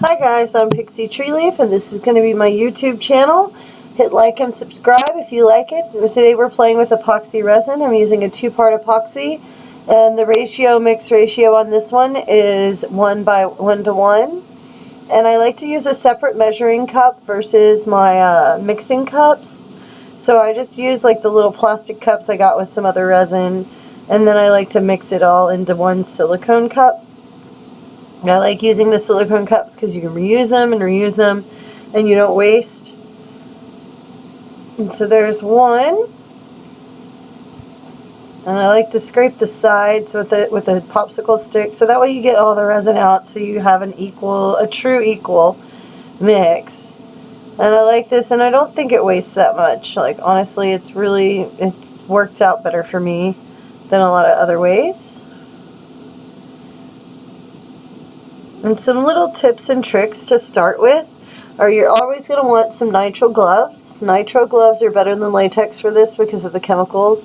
Hi guys, I'm Pixie Treeleaf and this is going to be my YouTube channel. Hit like and subscribe if you like it. Today we're playing with epoxy resin. I'm using a 2-part epoxy and the mix ratio on this one is 1:1. And I like to use a separate measuring cup versus my mixing cups. So I just use like the little plastic cups I got with some other resin, and then I like to mix it all into one silicone cup. I like using the silicone cups because you can reuse them and you don't waste. And so there's one. And I like to scrape the sides with a popsicle stick so that way you get all the resin out so you have a true equal mix. And I like this, and I don't think it wastes that much. Like, honestly, it works out better for me than a lot of other ways. And some little tips and tricks to start with are you're always going to want some nitrile gloves. Nitrile gloves are better than latex for this because of the chemicals.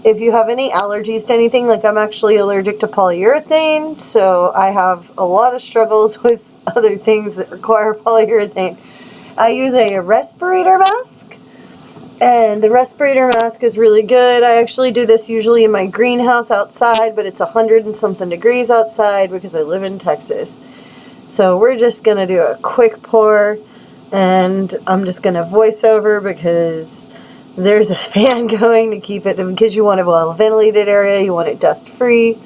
If you have any allergies to anything, like I'm actually allergic to polyurethane, so I have a lot of struggles with other things that require polyurethane. I use a respirator mask, and the respirator mask is really good. I actually do this usually in my greenhouse outside, but it's 100 and something degrees outside because I live in Texas. So we're just going to do a quick pour, and I'm just going to voice over because there's a fan going to keep it, because you want a well-ventilated area, you want it dust-free.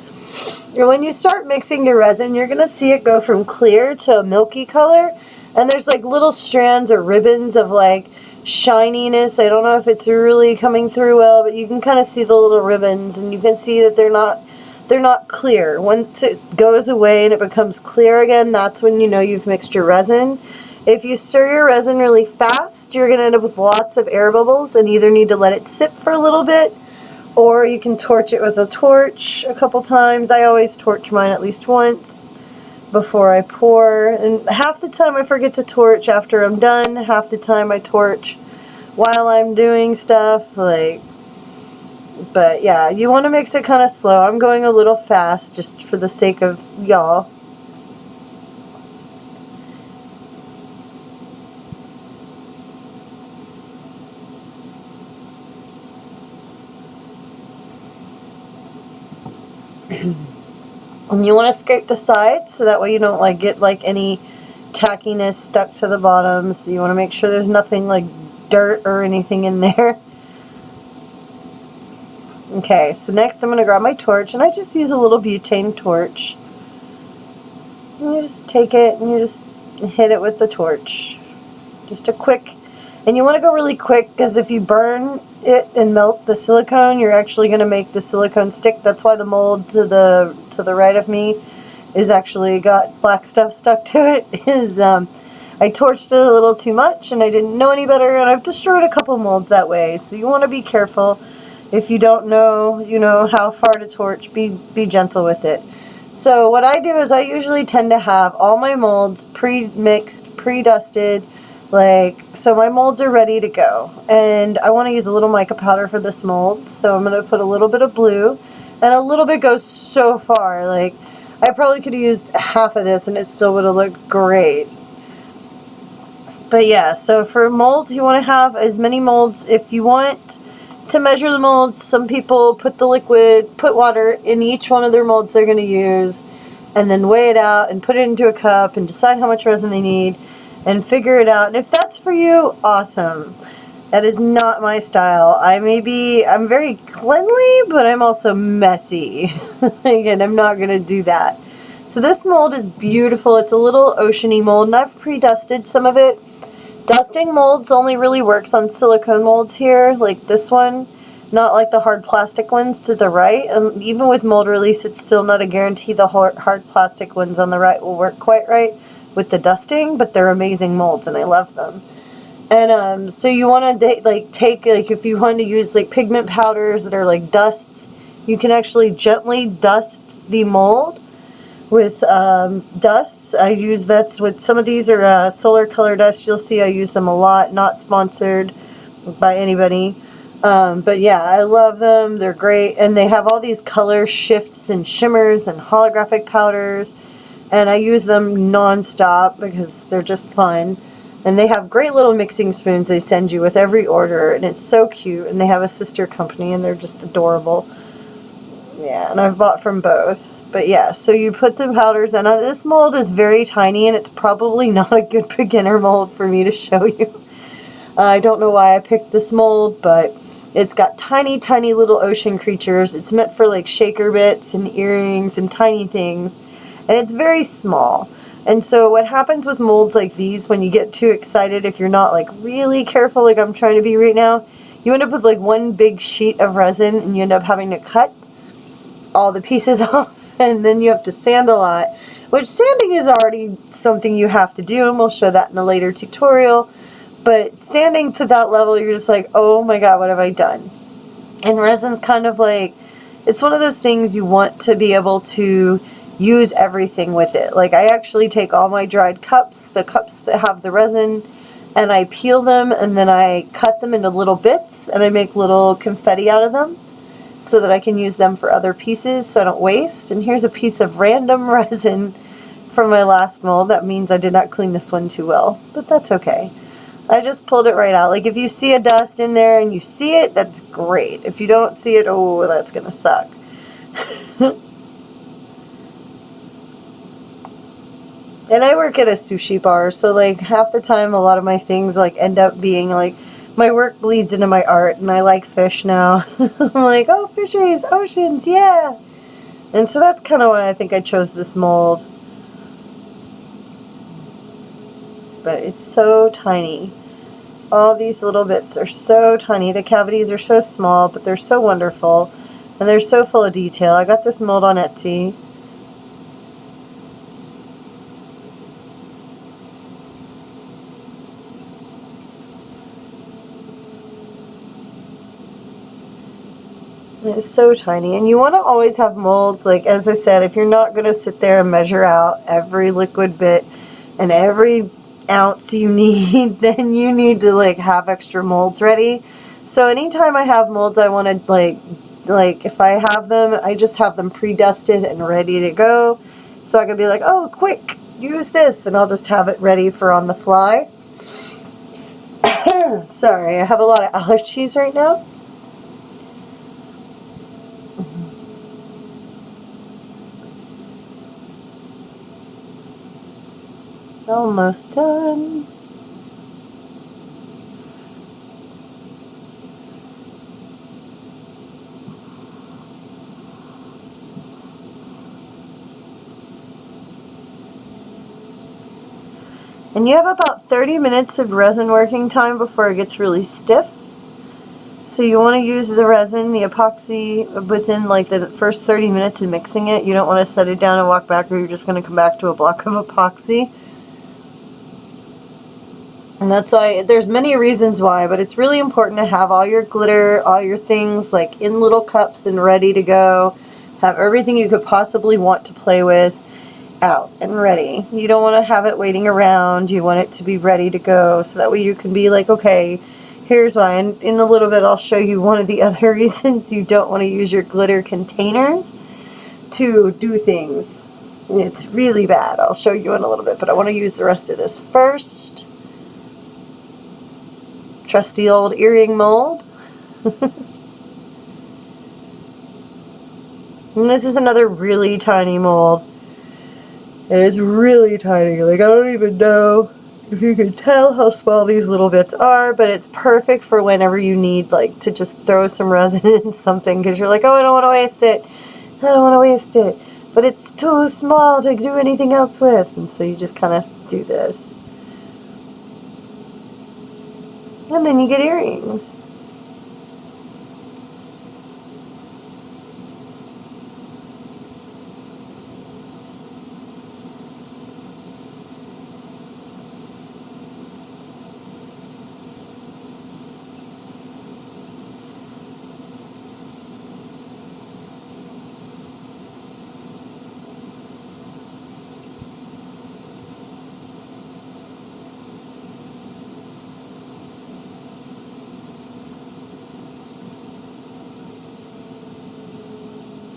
And when you start mixing your resin, you're going to see it go from clear to a milky color. And there's like little strands or ribbons of like shininess. I don't know if it's really coming through well, but you can kind of see the little ribbons, and you can see that they're not clear. Once it goes away and it becomes clear again, that's when you know you've mixed your resin. If you stir your resin really fast, you're going to end up with lots of air bubbles and either need to let it sit for a little bit, or you can torch it with a torch a couple times. I always torch mine at least once before I pour, and half the time I forget to torch after I'm done, half the time I torch while I'm doing stuff, but yeah, you want to mix it kind of slow. I'm going a little fast just for the sake of y'all. And you want to scrape the sides so that way you don't get any tackiness stuck to the bottom. So you want to make sure there's nothing like dirt or anything in there. Okay, so next I'm going to grab my torch, and I just use a little butane torch. And you just take it and you just hit it with the torch. Just a quick, and you want to go really quick because if you burn it and melt the silicone, you're actually going to make the silicone stick. That's why the mold to the right of me is actually got black stuff stuck to it. I torched it a little too much and I didn't know any better, and I've destroyed a couple molds that way. So you want to be careful. If you don't know, how far to torch, be gentle with it. So what I do is I usually tend to have all my molds pre-mixed, pre-dusted, so my molds are ready to go. And I want to use a little mica powder for this mold, so I'm going to put a little bit of blue, and a little bit goes so far. I probably could have used half of this and it still would have looked great. But yeah, so for molds, you want to have as many molds. If you want to measure the molds, some people put water in each one of their molds they're going to use, and then weigh it out and put it into a cup and decide how much resin they need and figure it out. And if that's for you, awesome. That is not my style. I'm very cleanly, but I'm also messy. And I'm not going to do that. So this mold is beautiful. It's a little oceany mold, and I've pre-dusted some of it. Dusting molds only really works on silicone molds here, like this one, not like the hard plastic ones to the right. Even with mold release, it's still not a guarantee the hard plastic ones on the right will work quite right with the dusting, but they're amazing molds and I love them. And so you want to take if you want to use pigment powders that are like dusts, you can actually gently dust the mold with dusts. That's what some of these are solar color dust. You'll see I use them a lot. Not sponsored by anybody, but yeah, I love them. They're great, and they have all these color shifts and shimmers and holographic powders. and I use them non-stop because they're just fun. And they have great little mixing spoons they send you with every order, and it's so cute. And they have a sister company, and they're just adorable. Yeah, and I've bought from both. But yeah, so you put the powders in. This mold is very tiny, and it's probably not a good beginner mold for me to show you. I don't know why I picked this mold, but it's got tiny, tiny little ocean creatures. It's meant for like shaker bits and earrings and tiny things. And it's very small. And so what happens with molds like these, when you get too excited, if you're not like really careful like I'm trying to be right now, you end up with like one big sheet of resin, and you end up having to cut all the pieces off, and then you have to sand a lot, which sanding is already something you have to do, and we'll show that in a later tutorial. But sanding to that level, you're just like, oh my god, what have I done? And resin's kind of like, it's one of those things you want to be able to use everything with it. Like, I actually take all my dried cups, the cups that have the resin, and I peel them, and then I cut them into little bits, and I make little confetti out of them so that I can use them for other pieces so I don't waste. And here's a piece of random resin from my last mold. That means I did not clean this one too well, but that's okay. I just pulled it right out. Like, if you see a dust in there and you see it, that's great. If you don't see it, oh, that's going to suck. And I work at a sushi bar, so like half the time a lot of my things like end up being like, my work bleeds into my art, and I like fish now. I'm like, oh, fishies, oceans, yeah. And so that's kind of why I think I chose this mold. But it's so tiny. All these little bits are so tiny. The cavities are so small, but they're so wonderful. And they're so full of detail. I got this mold on Etsy. It's so tiny, and you want to always have molds, like as I said, if you're not going to sit there and measure out every liquid bit and every ounce you need, then you need to like have extra molds ready. So anytime I have molds, I want to like if I have them, I just have them pre-dusted and ready to go, so I can be like, oh, quick, use this, and I'll just have it ready for on the fly. Sorry, I have a lot of allergies right now. Almost done. And you have about 30 minutes of resin working time before it gets really stiff. So you want to use the resin, the epoxy, within like the first 30 minutes of mixing it. You don't want to set it down and walk back, or you're just going to come back to a block of epoxy. And that's why, there's many reasons why, but it's really important to have all your glitter, all your things like in little cups and ready to go. Have everything you could possibly want to play with out and ready. You don't want to have it waiting around. You want it to be ready to go, so that way you can be like, okay, here's why. And in a little bit I'll show you one of the other reasons you don't want to use your glitter containers to do things. It's really bad. I'll show you in a little bit, but I want to use the rest of this first. Trusty old earring mold. And this is another really tiny mold. And it's really tiny. Like, I don't even know if you can tell how small these little bits are, but it's perfect for whenever you need like to just throw some resin in something, because you're like, oh, I don't want to waste it. I don't want to waste it. But it's too small to do anything else with. And so you just kind of do this. And then you get earrings.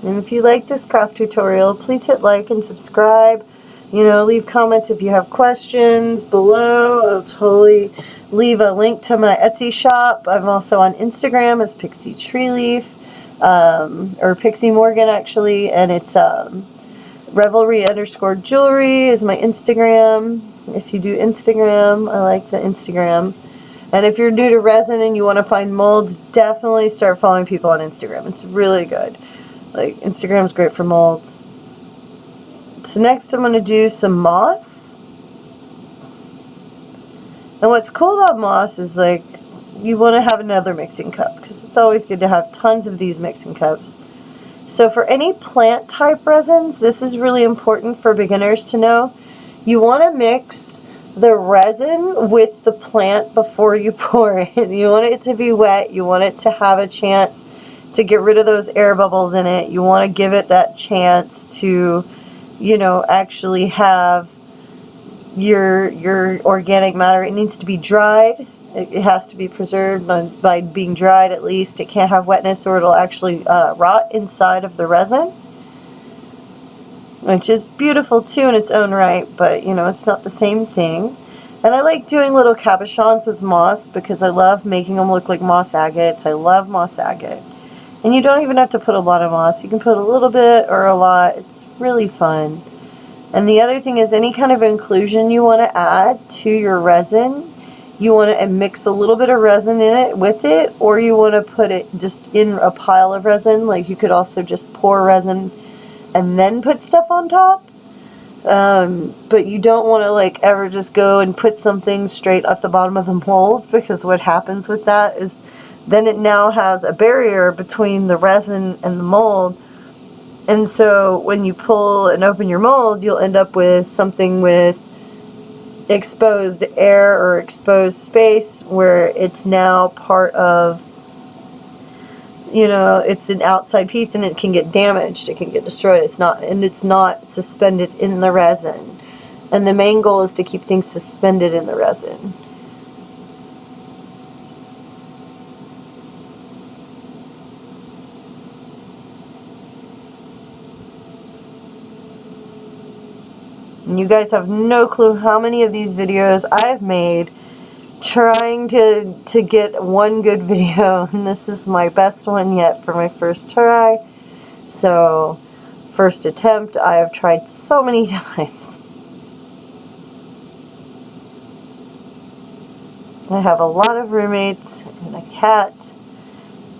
And if you like this craft tutorial, please hit like and subscribe. You know, leave comments if you have questions below. I'll totally leave a link to my Etsy shop. I'm also on Instagram as Pixie Tree Leaf, or Pixie Morgan actually, and it's Revelry_jewelry is my Instagram. If you do Instagram, I like the Instagram. And if you're new to resin and you want to find molds, definitely start following people on Instagram. It's really good. Like, Instagram's great for molds. So next I'm going to do some moss. And what's cool about moss is, like, you want to have another mixing cup, because it's always good to have tons of these mixing cups. So for any plant type resins, this is really important for beginners to know. You want to mix the resin with the plant before you pour it. You want it to be wet. You want it to have a chance to get rid of those air bubbles in it. You want to give it that chance to, you know, actually have your organic matter. It needs to be dried. It has to be preserved by being dried at least. It can't have wetness or it'll actually rot inside of the resin, which is beautiful too in its own right, but you know, it's not the same thing. And I like doing little cabochons with moss because I love making them look like moss agates. I love moss agate. And you don't even have to put a lot of moss. You can put a little bit or a lot. It's really fun. And the other thing is, any kind of inclusion you want to add to your resin, you want to mix a little bit of resin in it with it, or you want to put it just in a pile of resin. Like, you could also just pour resin and then put stuff on top. But you don't want to, like, ever just go and put something straight at the bottom of the mold, because what happens with that is then it now has a barrier between the resin and the mold. And so when you pull and open your mold, you'll end up with something with exposed air or exposed space where it's now part of, you know, it's an outside piece and it can get damaged, it can get destroyed. It's not suspended in the resin. And the main goal is to keep things suspended in the resin. And you guys have no clue how many of these videos I've made trying to get one good video, and this is my best one yet for my first try. So, first attempt. I have tried so many times. I have a lot of roommates and a cat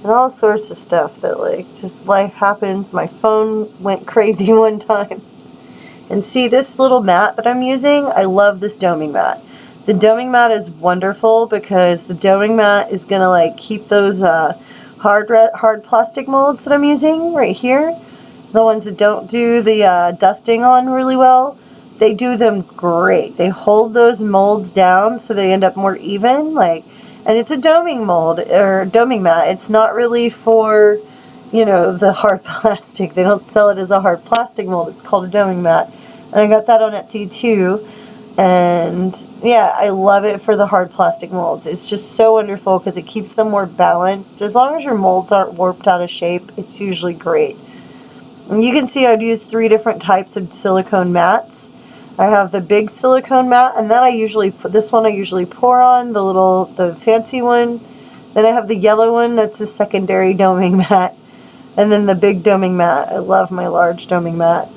and all sorts of stuff that, like, just life happens. My phone went crazy one time. And see this little mat that I'm using? I love this doming mat. The doming mat is wonderful because the doming mat is going to, like, keep those hard plastic molds that I'm using right here. The ones that don't do the dusting on really well, they do them great. They hold those molds down so they end up more even. Like, and it's a doming mold, or doming mat. It's not really for, you know, the hard plastic. They don't sell it as a hard plastic mold. It's called a doming mat. And I got that on Etsy too. And yeah, I love it for the hard plastic molds. It's just so wonderful because it keeps them more balanced. As long as your molds aren't warped out of shape, it's usually great. And you can see I've used 3 different types of silicone mats. I have the big silicone mat, and then I usually put this one I usually pour on, the fancy one. Then I have the yellow one, that's the secondary doming mat. And then the big doming mat. I love my large doming mat.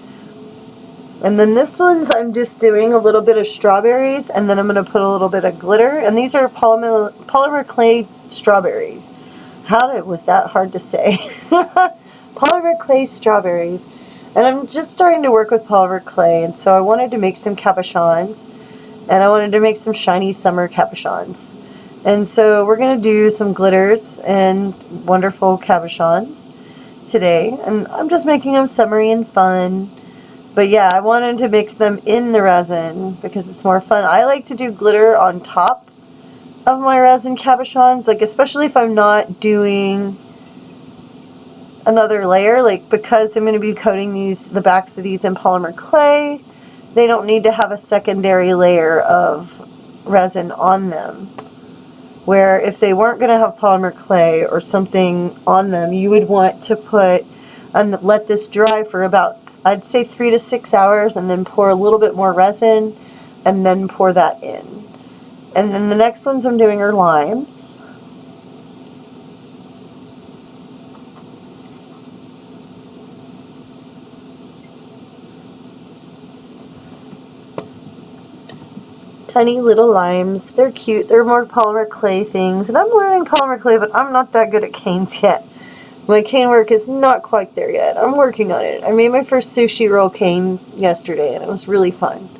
And then this one's, I'm just doing a little bit of strawberries, and then I'm going to put a little bit of glitter. And these are polymer clay strawberries. Was that hard to say? Polymer clay strawberries. And I'm just starting to work with polymer clay, and so I wanted to make some cabochons. And I wanted to make some shiny summer cabochons. And so we're going to do some glitters and wonderful cabochons today. And I'm just making them summery and fun. But yeah, I wanted to mix them in the resin because it's more fun. I like to do glitter on top of my resin cabochons, like especially if I'm not doing another layer, like because I'm going to be coating the backs of these in polymer clay, they don't need to have a secondary layer of resin on them. Where if they weren't going to have polymer clay or something on them, you would want to put and let this dry for about I'd say 3 to 6 hours, and then pour a little bit more resin, and then pour that in. And then the next ones I'm doing are limes. Tiny little limes. They're cute. They're more polymer clay things. And I'm learning polymer clay, but I'm not that good at canes yet. My cane work is not quite there yet. I'm working on it. I made my first sushi roll cane yesterday, and it was really fun.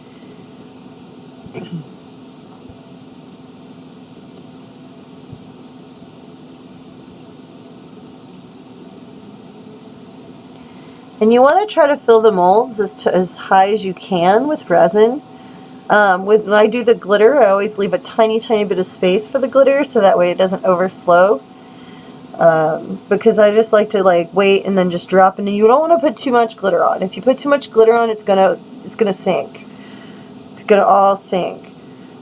And you want to try to fill the molds as high as you can with resin. When I do the glitter, I always leave a tiny, tiny bit of space for the glitter so that way it doesn't overflow. Because I just like to wait and then just drop it. And you don't want to put too much glitter on. If you put too much glitter on, it's gonna sink. It's gonna all sink.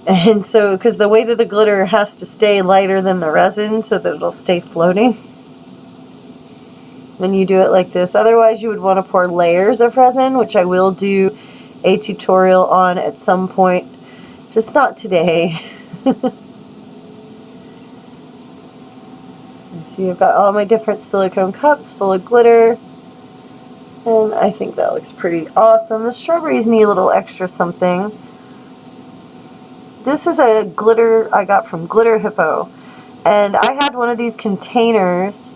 And so, because the weight of the glitter has to stay lighter than the resin so that it'll stay floating when you do it like this. Otherwise, you would want to pour layers of resin, which I will do a tutorial on at some point, just not today. See, I've got all my different silicone cups full of glitter, and I think that looks pretty awesome. The strawberries need a little extra something. This is a glitter I got from Glitter Hippo, and I had one of these containers,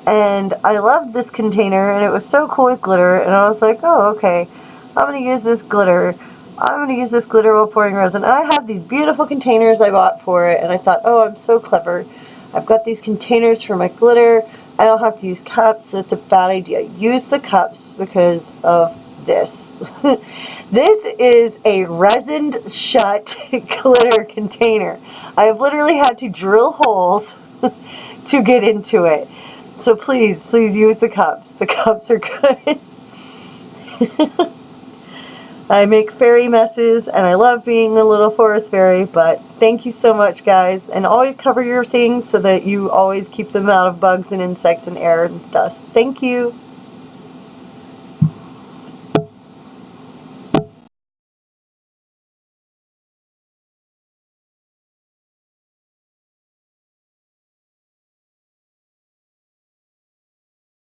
and I loved this container, and it was so cool with glitter, and I was like, oh, okay, I'm going to use this glitter. I'm going to use this glitter while pouring resin. And I had these beautiful containers I bought for it, and I thought, oh, I'm so clever. I've got these containers for my glitter. I don't have to use cups. That's a bad idea. Use the cups because of this. This is a resined shut glitter container. I have literally had to drill holes to get into it. So please, please use the cups. The cups are good. I make fairy messes, and I love being a little forest fairy, but thank you so much, guys. And always cover your things so that you always keep them out of bugs and insects and air and dust. Thank you.